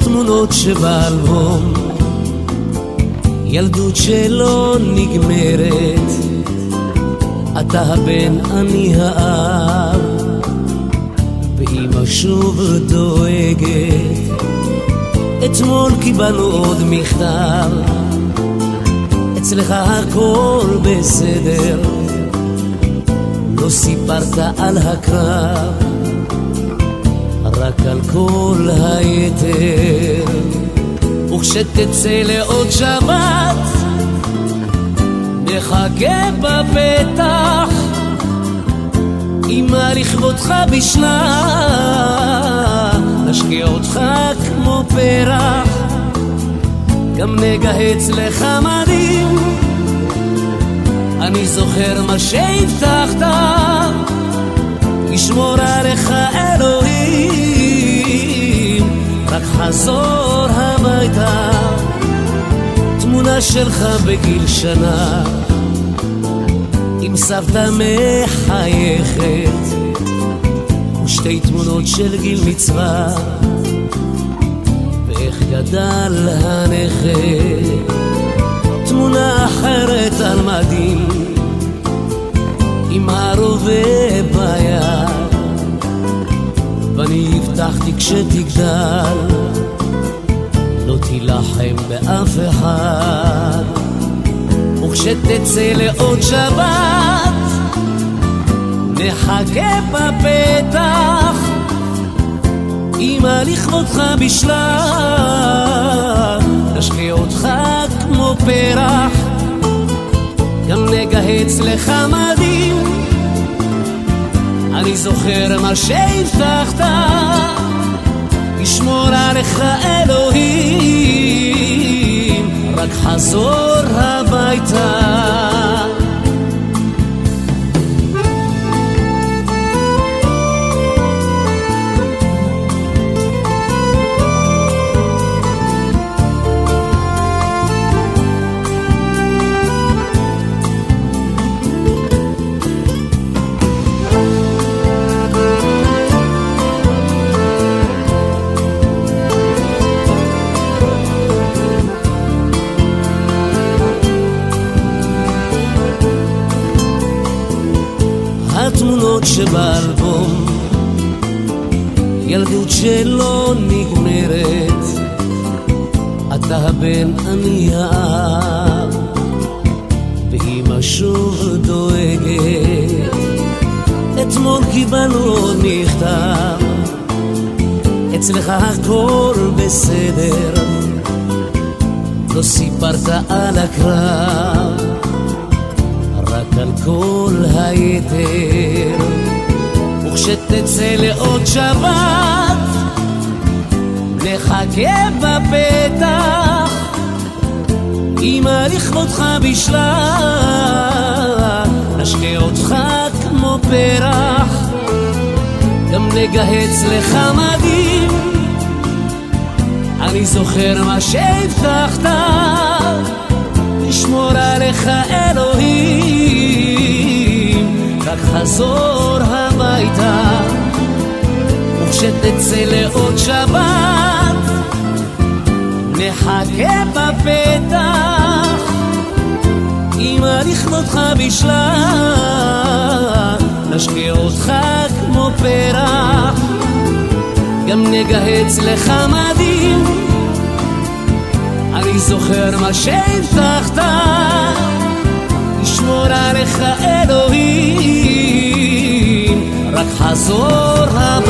התמונות שבאלבום, ילדות שלא נגמרת, אתה הבן אני האב, ואמא שוב דואגת. אתמול קיבלנו עוד מכתב, אצלך הכל בסדר, לא סיפרת על הקרב, רק על כל היתר. וכשתצא לעוד שבת נחכה בפתח, אמא לכבודך בשלה, נשקיע אותך כמו פרח, גם נגהץ לך מדים. אני זוכר מה שהבטחת, ישמור עליך אלוהים, רק חזור הביתה. תמונה שלך בגיל שנה, עם סבתא מחייכת, ושתי תמונות של גיל מצווה, ואיך גדל הנכד. תמונה אחרת על מדים, עם הרובה ביד, ואני הבטחתי כשתגדל לא תילחם באף אחד. וכשתצא לעוד שבת נחכה בפתח, אמא לכבודך בשלה, נשקיע אותך כמו פרח, גם נגהץ לך מדים. אני זוכר מה שהבטחת, ישמור עליך אלוהים, רק חזור הביתה. התמונות שבאלבום, ילדות שלא נגמרת, אתה הבן אני האב, ואמא שוב דואגת. אתמול קיבלנו עוד מכתב, אצלך הכל בסדר, לא סיפרת על הקרב, רק על כל היתר. וכשתצא לעוד שבת נחכה בפתח, אמא לכבודך בשלה, נשקיע אותך כמו פרח, גם נגהץ לך מדים. אני זוכר מה שהבטחת, ישמור עליך אלוהים, רק חזור הביתה. וכשתצא לעוד שבת נחכה בפתח, אמא לכבודך בשלה, נשקיע אותך כמו פרח, גם נגהץ לך מדים. אני זוכר מה שהבטחת, ישמור עליך אלוהים, רק חזור הביתה.